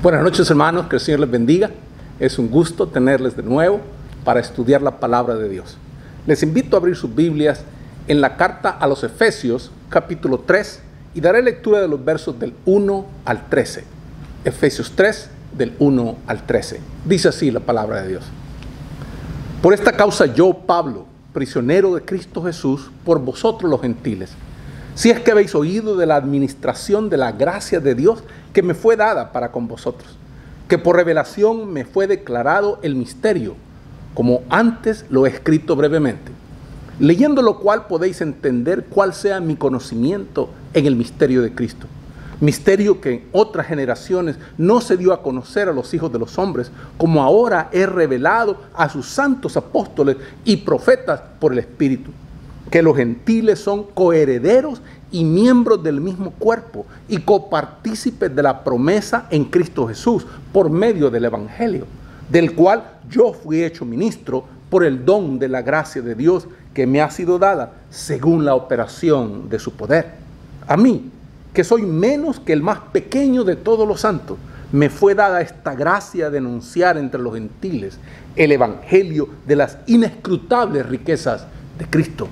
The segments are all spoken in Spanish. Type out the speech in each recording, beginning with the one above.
Buenas noches, hermanos, que el Señor les bendiga. Es un gusto tenerles de nuevo para estudiar la palabra de Dios. Les invito a abrir sus Biblias en la carta a los Efesios, capítulo 3, y daré lectura de los versos del 1 al 13. Efesios 3, del 1 al 13. Dice así la palabra de Dios. Por esta causa yo, Pablo, prisionero de Cristo Jesús, por vosotros los gentiles, si es que habéis oído de la administración de la gracia de Dios que me fue dada para con vosotros, que por revelación me fue declarado el misterio, como antes lo he escrito brevemente, leyendo lo cual podéis entender cuál sea mi conocimiento en el misterio de Cristo, misterio que en otras generaciones no se dio a conocer a los hijos de los hombres, como ahora he revelado a sus santos apóstoles y profetas por el Espíritu, que los gentiles son coherederos y miembros del mismo cuerpo y copartícipes de la promesa en Cristo Jesús por medio del Evangelio, del cual yo fui hecho ministro por el don de la gracia de Dios que me ha sido dada según la operación de su poder. A mí, que soy menos que el más pequeño de todos los santos, me fue dada esta gracia de anunciar entre los gentiles el Evangelio de las inescrutables riquezas de Cristo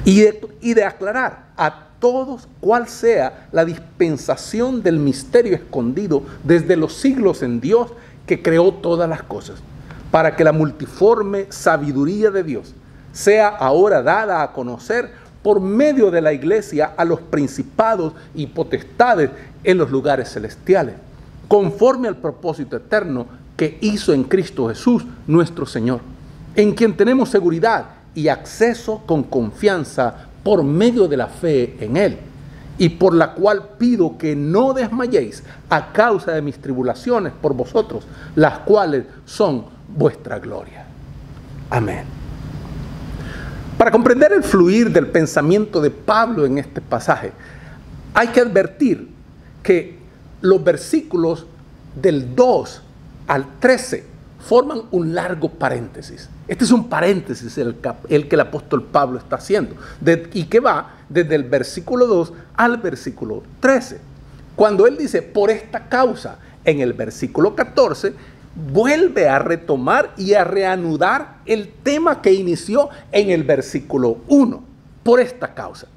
y de aclarar a todos cuál sea la dispensación del misterio escondido desde los siglos en Dios que creó todas las cosas, para que la multiforme sabiduría de Dios sea ahora dada a conocer por medio de la iglesia a los principados y potestades en los lugares celestiales, conforme al propósito eterno que hizo en Cristo Jesús nuestro Señor, en quien tenemos seguridad y acceso con confianza por medio de la fe en Él, y por la cual pido que no desmayéis a causa de mis tribulaciones por vosotros, las cuales son vuestra gloria. Amén. Para comprender el fluir del pensamiento de Pablo en este pasaje, hay que advertir que los versículos del 2 al 13 forman un largo paréntesis. Este es un paréntesis el que el apóstol Pablo está haciendo, y que va desde el versículo 2 al versículo 13. Cuando él dice, por esta causa, en el versículo 14, vuelve a retomar y a reanudar el tema que inició en el versículo 1, por esta causa.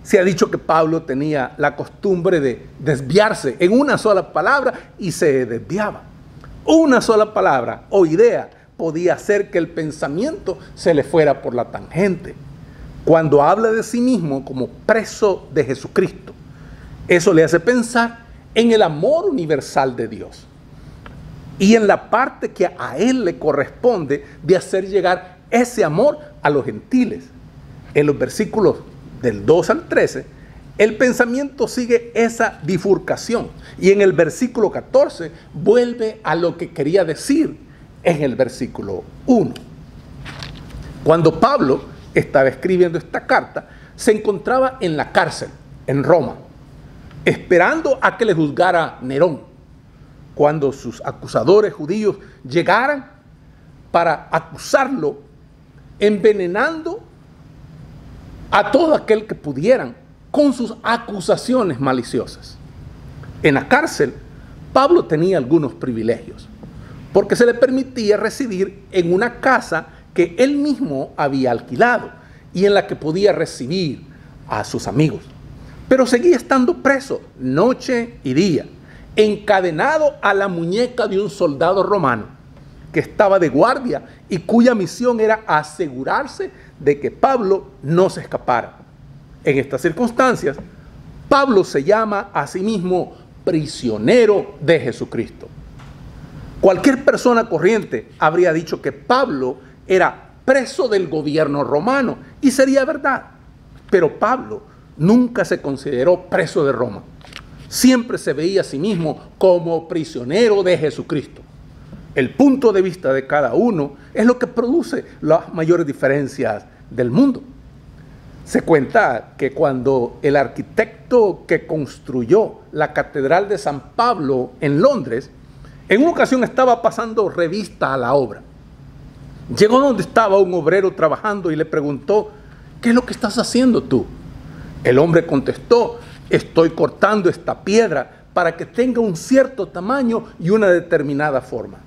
Se ha dicho que Pablo tenía la costumbre de desviarse en una sola palabra y se desviaba. Una sola palabra o idea podía hacer que el pensamiento se le fuera por la tangente. Cuando habla de sí mismo como preso de Jesucristo, eso le hace pensar en el amor universal de Dios y en la parte que a él le corresponde de hacer llegar ese amor a los gentiles. En los versículos del 2 al 13, el pensamiento sigue esa bifurcación, y en el versículo 14 vuelve a lo que quería decir en el versículo 1. Cuando Pablo estaba escribiendo esta carta, se encontraba en la cárcel, en Roma, esperando a que le juzgara Nerón, cuando sus acusadores judíos llegaran para acusarlo, envenenando a todo aquel que pudieran con sus acusaciones maliciosas. En la cárcel, Pablo tenía algunos privilegios, porque se le permitía residir en una casa que él mismo había alquilado y en la que podía recibir a sus amigos. Pero seguía estando preso noche y día, encadenado a la muñeca de un soldado romano que estaba de guardia y cuya misión era asegurarse de que Pablo no se escapara. En estas circunstancias, Pablo se llama a sí mismo prisionero de Jesucristo. Cualquier persona corriente habría dicho que Pablo era preso del gobierno romano, y sería verdad. Pero Pablo nunca se consideró preso de Roma. Siempre se veía a sí mismo como prisionero de Jesucristo. El punto de vista de cada uno es lo que produce las mayores diferencias del mundo. Se cuenta que cuando el arquitecto que construyó la Catedral de San Pablo en Londres, en una ocasión estaba pasando revista a la obra. Llegó donde estaba un obrero trabajando y le preguntó, ¿qué es lo que estás haciendo tú? El hombre contestó, estoy cortando esta piedra para que tenga un cierto tamaño y una determinada forma.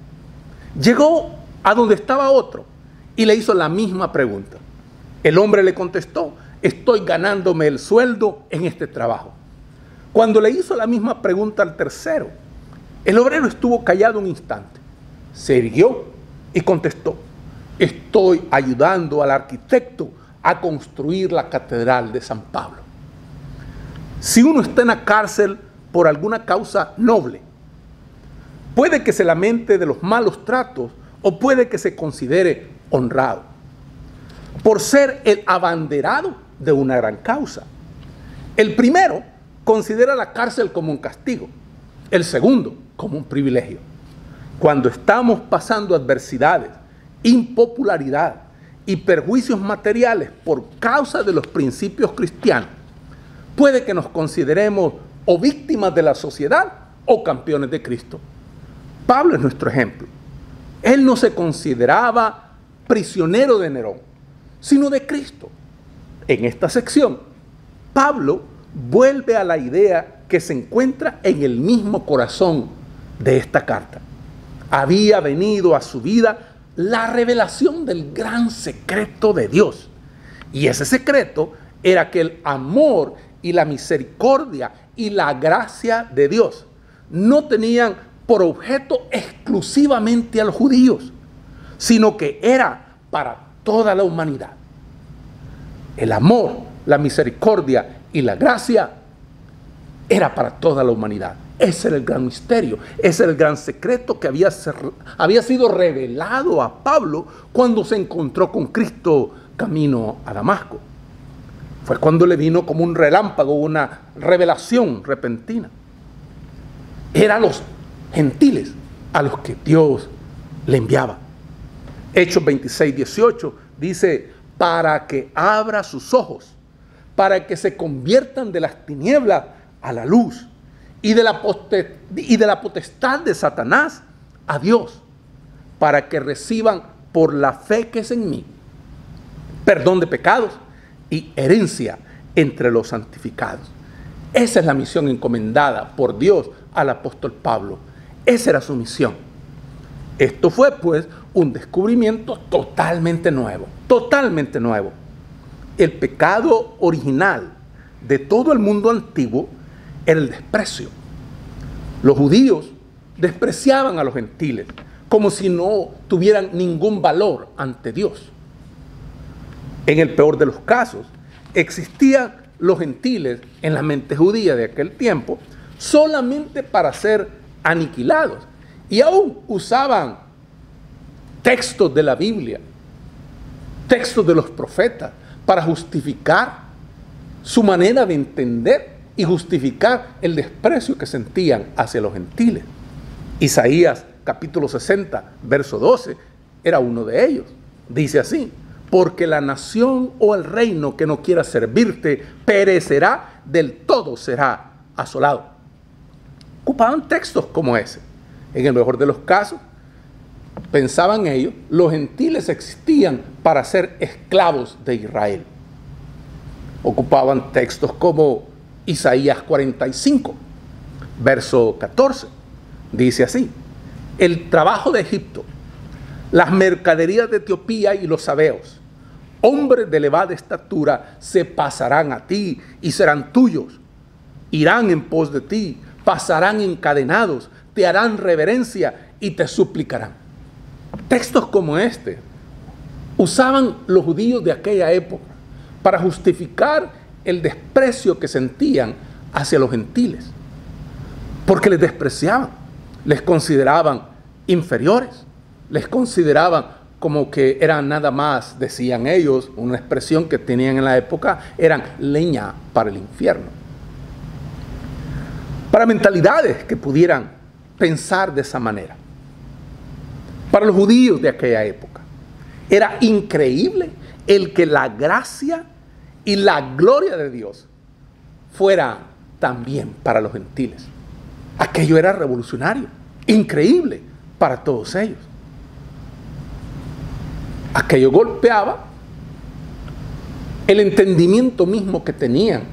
Llegó a donde estaba otro y le hizo la misma pregunta. El hombre le contestó: estoy ganándome el sueldo en este trabajo. Cuando le hizo la misma pregunta al tercero, el obrero estuvo callado un instante, se irguió y contestó: estoy ayudando al arquitecto a construir la catedral de San Pablo. Si uno está en la cárcel por alguna causa noble, puede que se lamente de los malos tratos o puede que se considere honrado por ser el abanderado de una gran causa. El primero considera la cárcel como un castigo, el segundo como un privilegio. Cuando estamos pasando adversidades, impopularidad y perjuicios materiales por causa de los principios cristianos, puede que nos consideremos o víctimas de la sociedad o campeones de Cristo. Pablo es nuestro ejemplo. Él no se consideraba prisionero de Nerón, sino de Cristo. En esta sección, Pablo vuelve a la idea que se encuentra en el mismo corazón de esta carta. Había venido a su vida la revelación del gran secreto de Dios. Y ese secreto era que el amor y la misericordia y la gracia de Dios no tenían por objeto exclusivamente a los judíos, sino que era para toda la humanidad. El amor, la misericordia y la gracia era para toda la humanidad. Ese era el gran misterio, ese era el gran secreto que había sido revelado a Pablo cuando se encontró con Cristo camino a Damasco. Fue cuando le vino como un relámpago, una revelación repentina. Eran los gentiles a los que Dios le enviaba. Hechos 26, 18 dice: para que abra sus ojos, para que se conviertan de las tinieblas a la luz y de la potestad de Satanás a Dios, para que reciban por la fe que es en mí perdón de pecados y herencia entre los santificados. Esa es la misión encomendada por Dios al apóstol Pablo. Esa era su misión. Esto fue pues un descubrimiento totalmente nuevo, totalmente nuevo. El pecado original de todo el mundo antiguo era el desprecio. Los judíos despreciaban a los gentiles como si no tuvieran ningún valor ante Dios. En el peor de los casos, existían los gentiles en la mente judía de aquel tiempo solamente para ser aniquilados, y aún usaban textos de la Biblia, textos de los profetas, para justificar su manera de entender y justificar el desprecio que sentían hacia los gentiles. Isaías capítulo 60, verso 12, era uno de ellos. Dice así: porque la nación o el reino que no quiera servirte perecerá, del todo será asolado. Ocupaban textos como ese. En el mejor de los casos, pensaban ellos, los gentiles existían para ser esclavos de Israel. Ocupaban textos como Isaías 45, verso 14. Dice así: el trabajo de Egipto, las mercaderías de Etiopía y los sabeos, hombres de elevada estatura, se pasarán a ti y serán tuyos. Irán en pos de ti, pasarán encadenados, te harán reverencia y te suplicarán. Textos como este usaban los judíos de aquella época para justificar el desprecio que sentían hacia los gentiles, porque les despreciaban, les consideraban inferiores, les consideraban como que eran nada más, decían ellos, una expresión que tenían en la época, eran leña para el infierno. Para mentalidades que pudieran pensar de esa manera, para los judíos de aquella época, era increíble el que la gracia y la gloria de Dios fuera también para los gentiles. Aquello era revolucionario, increíble para todos ellos. Aquello golpeaba el entendimiento mismo que tenían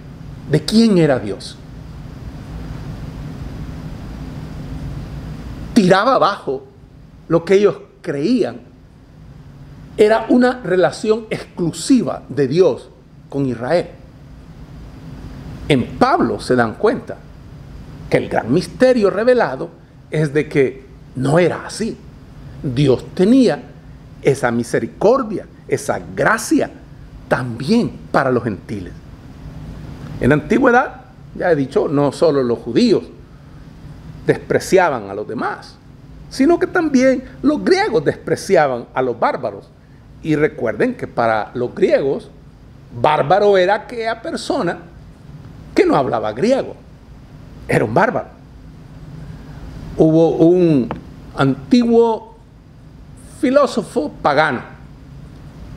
de quién era Dios. tiraba abajo lo que ellos creían era una relación exclusiva de Dios con Israel. En Pablo se dan cuenta que el gran misterio revelado es de que no era así. Dios tenía esa misericordia, esa gracia también para los gentiles. En la antigüedad, ya he dicho, no solo los judíos despreciaban a los demás, sino que también los griegos despreciaban a los bárbaros. Y recuerden que para los griegos, bárbaro era aquella persona que no hablaba griego. Era un bárbaro. Hubo un antiguo filósofo pagano,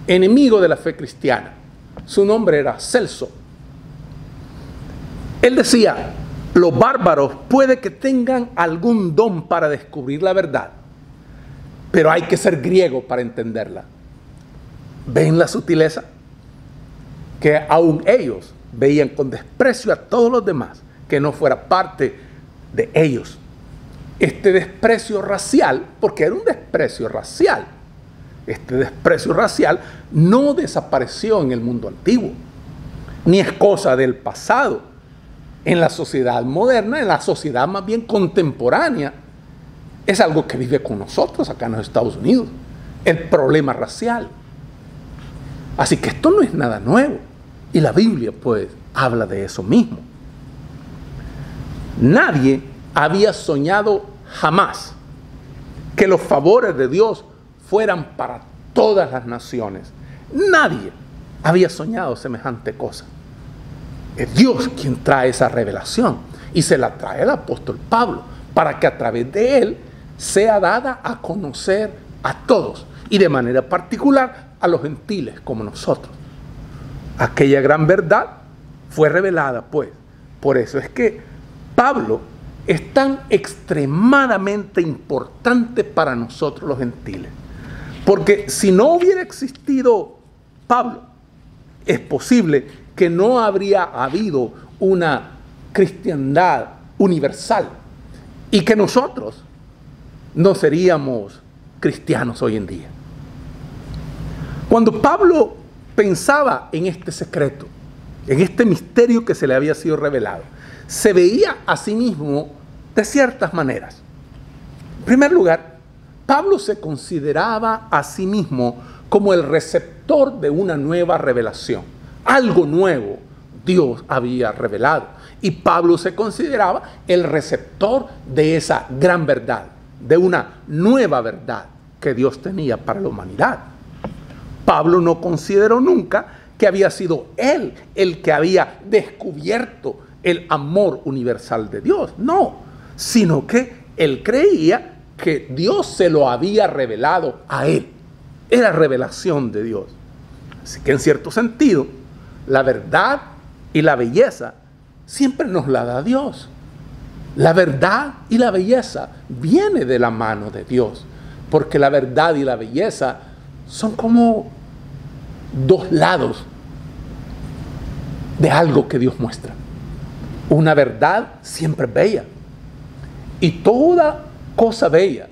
enemigo de la fe cristiana. Su nombre era Celso. Él decía, los bárbaros puede que tengan algún don para descubrir la verdad, pero hay que ser griego para entenderla. ¿Ven la sutileza? Que aún ellos veían con desprecio a todos los demás, que no fuera parte de ellos. Este desprecio racial, porque era un desprecio racial, este desprecio racial no desapareció en el mundo antiguo, ni es cosa del pasado. En la sociedad moderna, en la sociedad más bien contemporánea, es algo que vive con nosotros acá en los Estados Unidos, el problema racial. Así que esto no es nada nuevo, y la Biblia pues habla de eso mismo. Nadie había soñado jamás que los favores de Dios fueran para todas las naciones. Nadie había soñado semejante cosa. Es Dios quien trae esa revelación y se la trae el apóstol Pablo para que a través de él sea dada a conocer a todos y de manera particular a los gentiles como nosotros. Aquella gran verdad fue revelada pues. Por eso es que Pablo es tan extremadamente importante para nosotros los gentiles. Porque si no hubiera existido Pablo, es posible que no habría habido una cristiandad universal y que nosotros no seríamos cristianos hoy en día. Cuando Pablo pensaba en este secreto, en este misterio que se le había sido revelado, se veía a sí mismo de ciertas maneras. En primer lugar, Pablo se consideraba a sí mismo como el receptor de una nueva revelación. Algo nuevo Dios había revelado. Y Pablo se consideraba el receptor de esa gran verdad, de una nueva verdad que Dios tenía para la humanidad. Pablo no consideró nunca que había sido él el que había descubierto el amor universal de Dios. No, sino que él creía que Dios se lo había revelado a él. Era revelación de Dios. Así que en cierto sentido, la verdad y la belleza siempre nos la da Dios. La verdad y la belleza viene de la mano de Dios, porque la verdad y la belleza son como dos lados de algo que Dios muestra. Una verdad siempre es bella, y toda cosa bella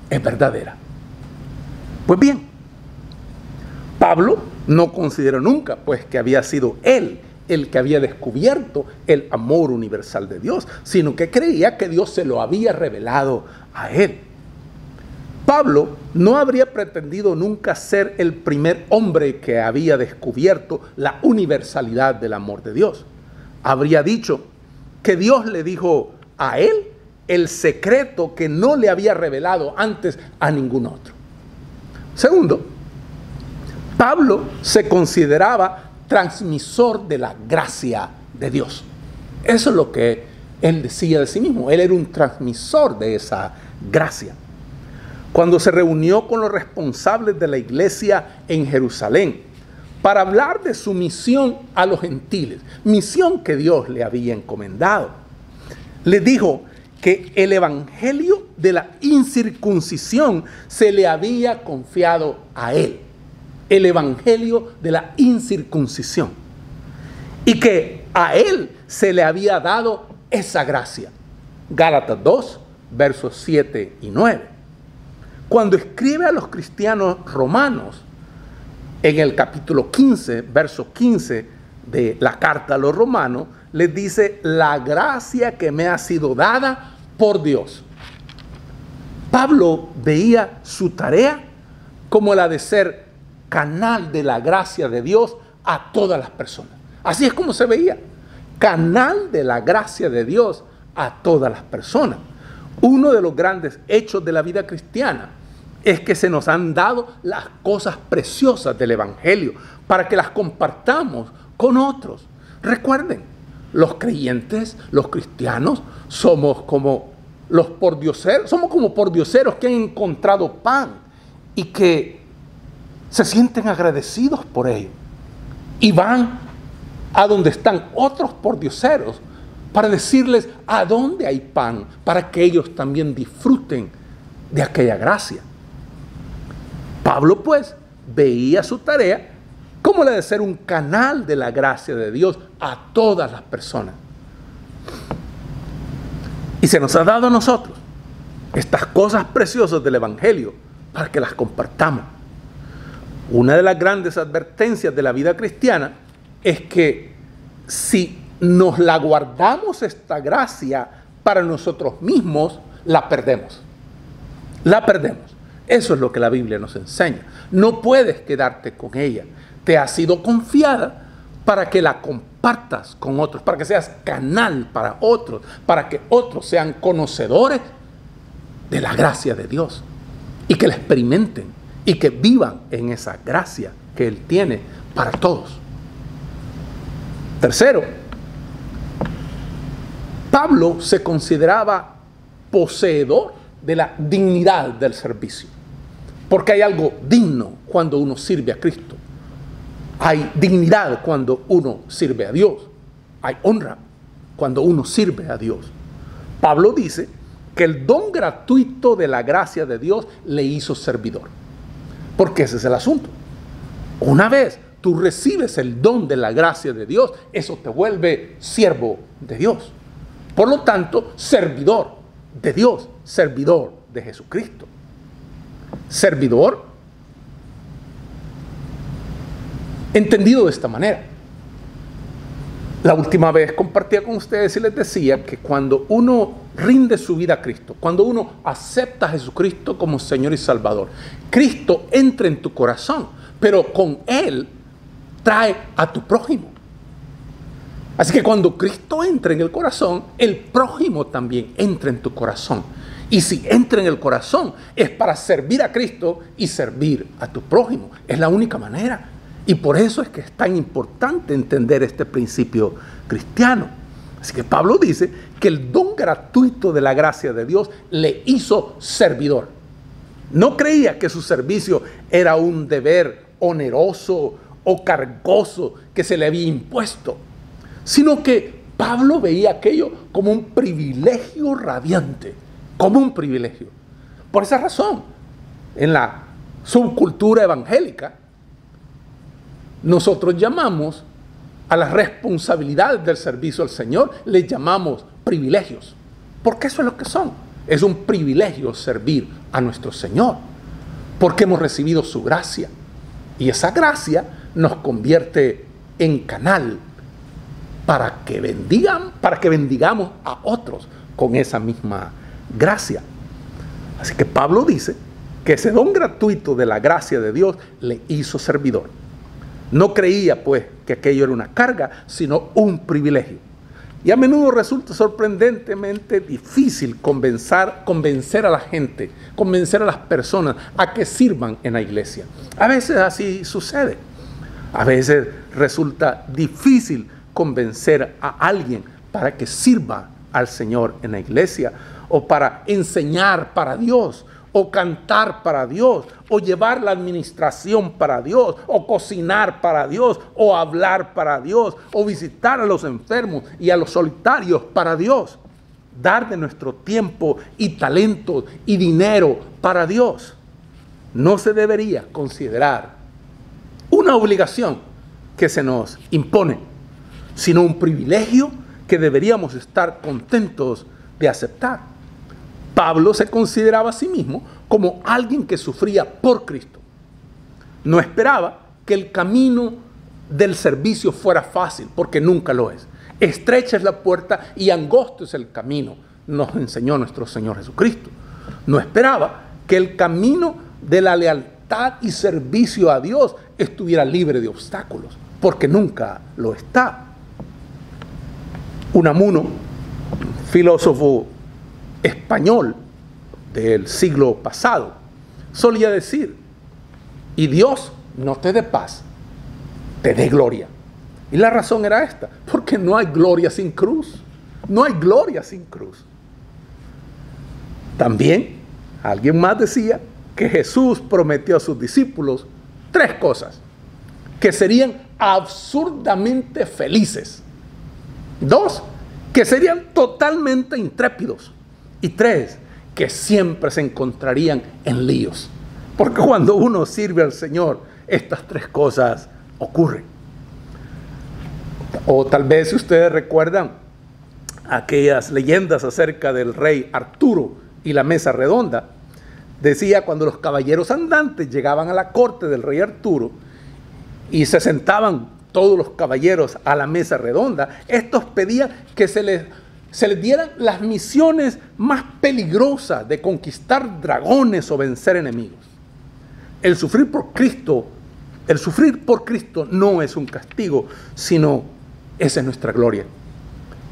es verdadera. Pues bien, Pablo no consideró nunca pues que había sido él el que había descubierto el amor universal de Dios, sino que creía que Dios se lo había revelado a él. Pablo no habría pretendido nunca ser el primer hombre que había descubierto la universalidad del amor de Dios. Habría dicho que Dios le dijo a él el secreto que no le había revelado antes a ningún otro. Segundo, Pablo se consideraba transmisor de la gracia de Dios. Eso es lo que él decía de sí mismo. Él era un transmisor de esa gracia. Cuando se reunió con los responsables de la iglesia en Jerusalén para hablar de su misión a los gentiles, misión que Dios le había encomendado, le dijo que el evangelio de la incircuncisión se le había confiado a él. El evangelio de la incircuncisión. Y que a él se le había dado esa gracia. Gálatas 2, versos 7 y 9. Cuando escribe a los cristianos romanos, en el capítulo 15, verso 15 de la carta a los romanos, les dice: la gracia que me ha sido dada por Dios. Pablo veía su tarea como la de ser canal de la gracia de Dios a todas las personas. Así es como se veía, canal de la gracia de Dios a todas las personas. Uno de los grandes hechos de la vida cristiana es que se nos han dado las cosas preciosas del Evangelio para que las compartamos con otros. Recuerden, los creyentes, los cristianos, somos como los pordioseros, somos como pordioseros que han encontrado pan y que se sienten agradecidos por ello. Y van a donde están otros pordioseros para decirles a dónde hay pan, para que ellos también disfruten de aquella gracia. Pablo, pues, veía su tarea como la de ser un canal de la gracia de Dios a todas las personas. Y se nos ha dado a nosotros estas cosas preciosas del Evangelio para que las compartamos. Una de las grandes advertencias de la vida cristiana es que si nos la guardamos esta gracia para nosotros mismos, la perdemos. La perdemos. Eso es lo que la Biblia nos enseña. No puedes quedarte con ella. Te ha sido confiada para que la compartas con otros, para que seas canal para otros, para que otros sean conocedores de la gracia de Dios y que la experimenten y que vivan en esa gracia que Él tiene para todos. Tercero, Pablo se consideraba poseedor de la dignidad del servicio, porque hay algo digno cuando uno sirve a Cristo. Hay dignidad cuando uno sirve a Dios. Hay honra cuando uno sirve a Dios. Pablo dice que el don gratuito de la gracia de Dios le hizo servidor. Porque ese es el asunto. Una vez tú recibes el don de la gracia de Dios, eso te vuelve siervo de Dios. Por lo tanto, servidor de Dios, servidor de Jesucristo. Servidor entendido de esta manera. La última vez compartía con ustedes y les decía que cuando uno rinde su vida a Cristo, cuando uno acepta a Jesucristo como Señor y Salvador, Cristo entra en tu corazón, pero con Él trae a tu prójimo. Así que cuando Cristo entra en el corazón, el prójimo también entra en tu corazón. Y si entra en el corazón, es para servir a Cristo y servir a tu prójimo. Es la única manera. Y por eso es que es tan importante entender este principio cristiano. Así que Pablo dice que el don gratuito de la gracia de Dios le hizo servidor. No creía que su servicio era un deber oneroso o cargoso que se le había impuesto, sino que Pablo veía aquello como un privilegio radiante, como un privilegio. Por esa razón, en la subcultura evangélica, nosotros llamamos a las responsabilidades del servicio al Señor, les llamamos privilegios, porque eso es lo que son. Es un privilegio servir a nuestro Señor, porque hemos recibido su gracia, y esa gracia nos convierte en canal para que bendigamos a otros con esa misma gracia. Así que Pablo dice que ese don gratuito de la gracia de Dios le hizo servidor. No creía, pues, que aquello era una carga, sino un privilegio. Y a menudo resulta sorprendentemente difícil convencer a la gente, convencer a las personas a que sirvan en la iglesia. A veces así sucede. A veces resulta difícil convencer a alguien para que sirva al Señor en la iglesia, o para enseñar para Dios, o cantar para Dios, o llevar la administración para Dios, o cocinar para Dios, o hablar para Dios, o visitar a los enfermos y a los solitarios para Dios. Dar de nuestro tiempo y talentos y dinero para Dios no se debería considerar una obligación que se nos impone, sino un privilegio que deberíamos estar contentos de aceptar. Pablo se consideraba a sí mismo como alguien que sufría por Cristo. No esperaba que el camino del servicio fuera fácil, porque nunca lo es. Estrecha es la puerta y angosto es el camino, nos enseñó nuestro Señor Jesucristo. No esperaba que el camino de la lealtad y servicio a Dios estuviera libre de obstáculos, porque nunca lo está. Unamuno, filósofo español del siglo pasado, solía decir: y Dios no te dé paz, te dé gloria. Y la razón era esta: porque no hay gloria sin cruz. No hay gloria sin cruz. También alguien más decía que Jesús prometió a sus discípulos 3 cosas: que serían absurdamente felices; 2, que serían totalmente intrépidos; y 3, que siempre se encontrarían en líos. Porque cuando uno sirve al Señor, estas 3 cosas ocurren. O tal vez si ustedes recuerdan aquellas leyendas acerca del rey Arturo y la mesa redonda, decía cuando los caballeros andantes llegaban a la corte del rey Arturo y se sentaban todos los caballeros a la mesa redonda, estos pedían que se les dieran las misiones más peligrosas de conquistar dragones o vencer enemigos. El sufrir por Cristo no es un castigo, sino esa es nuestra gloria.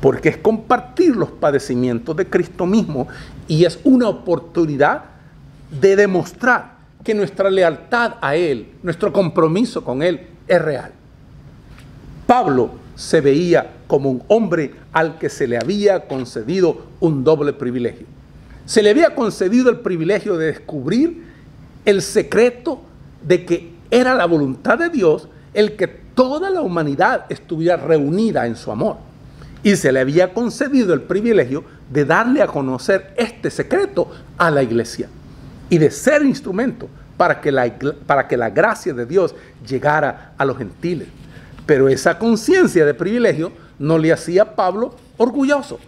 Porque es compartir los padecimientos de Cristo mismo y es una oportunidad de demostrar que nuestra lealtad a Él, nuestro compromiso con Él es real. Pablo se veía como un hombre al que se le había concedido un doble privilegio. Se le había concedido el privilegio de descubrir el secreto de que era la voluntad de Dios el que toda la humanidad estuviera reunida en su amor. Y se le había concedido el privilegio de darle a conocer este secreto a la iglesia y de ser instrumento para que la gracia de Dios llegara a los gentiles. Pero esa conciencia de privilegio no le hacía a Pablo orgulloso,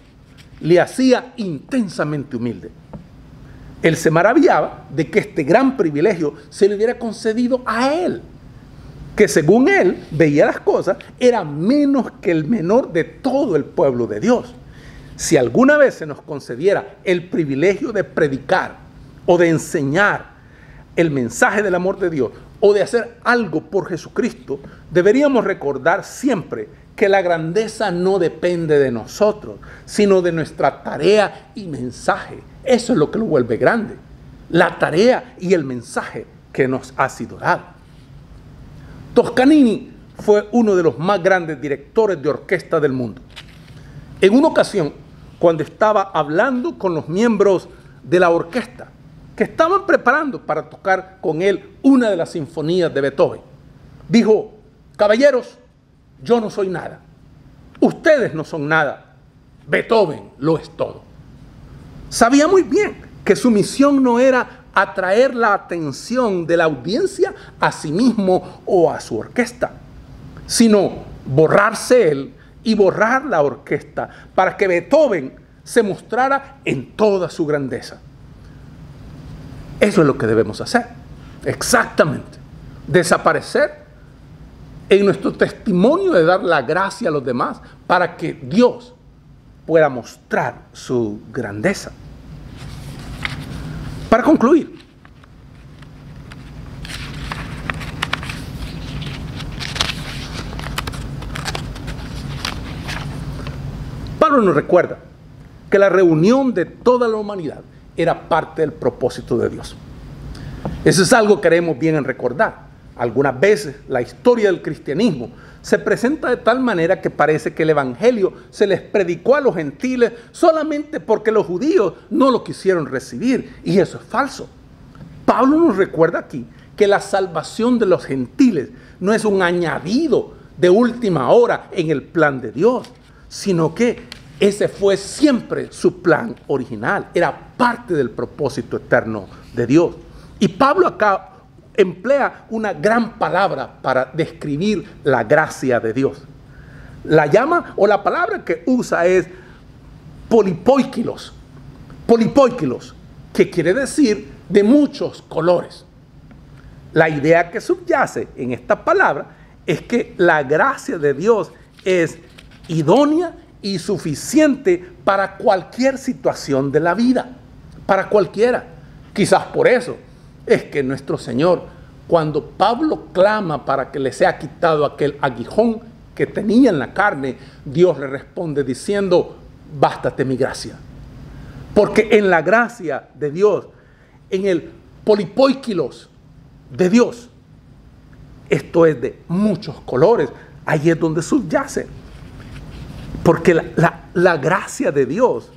le hacía intensamente humilde. Él se maravillaba de que este gran privilegio se le hubiera concedido a él, que según él veía las cosas, era menos que el menor de todo el pueblo de Dios. Si alguna vez se nos concediera el privilegio de predicar o de enseñar el mensaje del amor de Dios o de hacer algo por Jesucristo, deberíamos recordar siempre que la grandeza no depende de nosotros, sino de nuestra tarea y mensaje. Eso es lo que lo vuelve grande, la tarea y el mensaje que nos ha sido dado. Toscanini fue uno de los más grandes directores de orquesta del mundo. En una ocasión, cuando estaba hablando con los miembros de la orquesta, que estaban preparando para tocar con él una de las sinfonías de Beethoven, dijo: caballeros, yo no soy nada, ustedes no son nada, Beethoven lo es todo. Sabía muy bien que su misión no era atraer la atención de la audiencia a sí mismo o a su orquesta, sino borrarse él y borrar la orquesta para que Beethoven se mostrara en toda su grandeza. Eso es lo que debemos hacer, exactamente, desaparecer en nuestro testimonio de dar la gracia a los demás para que Dios pueda mostrar su grandeza. Para concluir, Pablo nos recuerda que la reunión de toda la humanidad era parte del propósito de Dios. Eso es algo que queremos bien en recordar. Algunas veces la historia del cristianismo se presenta de tal manera que parece que el evangelio se les predicó a los gentiles solamente porque los judíos no lo quisieron recibir, y eso es falso. Pablo nos recuerda aquí que la salvación de los gentiles no es un añadido de última hora en el plan de Dios, sino que ese fue siempre su plan original, era parte del propósito eterno de Dios. Y Pablo acá emplea una gran palabra para describir la gracia de Dios. La llama, o la palabra que usa es polipoikilos. polipoikilos, que quiere decir de muchos colores. La idea que subyace en esta palabra es que la gracia de Dios es idónea y suficiente para cualquier situación de la vida, para cualquiera. Quizás por eso es que nuestro Señor, cuando Pablo clama para que le sea quitado aquel aguijón que tenía en la carne, Dios le responde diciendo: bástate mi gracia. Porque en la gracia de Dios, en el polipoikilos de Dios, esto es de muchos colores, ahí es donde subyace. Porque la gracia de Dios,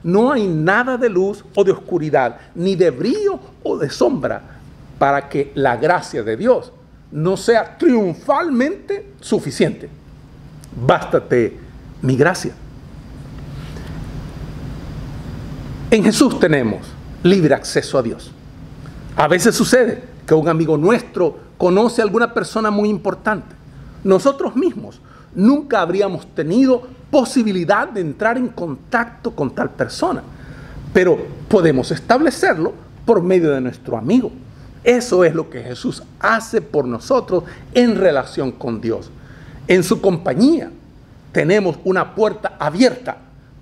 no hay nada de luz o de oscuridad, ni de brillo o de sombra, para que la gracia de Dios no sea triunfalmente suficiente. Bástate mi gracia. En Jesús tenemos libre acceso a Dios. A veces sucede que un amigo nuestro conoce a alguna persona muy importante. Nosotros mismos nunca habríamos tenido posibilidad de entrar en contacto con tal persona, pero podemos establecerlo por medio de nuestro amigo. Eso es lo que Jesús hace por nosotros en relación con Dios. En su compañía tenemos una puerta abierta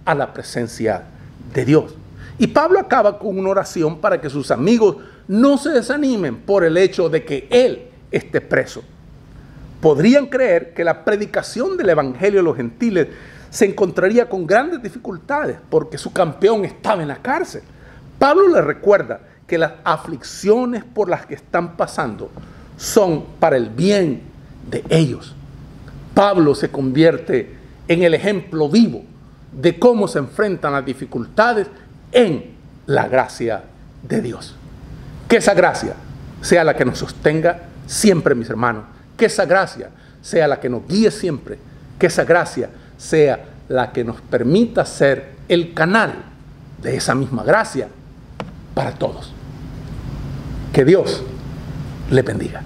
a la presencia de Dios. Y Pablo acaba con una oración para que sus amigos no se desanimen por el hecho de que él esté preso. Podrían creer que la predicación del evangelio a los gentiles se encontraría con grandes dificultades porque su campeón estaba en la cárcel. Pablo les recuerda que las aflicciones por las que están pasando son para el bien de ellos. Pablo se convierte en el ejemplo vivo de cómo se enfrentan las dificultades en la gracia de Dios. Que esa gracia sea la que nos sostenga siempre, mis hermanos. Que esa gracia sea la que nos guíe siempre. Que esa gracia sea la que nos permita ser el canal de esa misma gracia para todos. Que Dios le bendiga.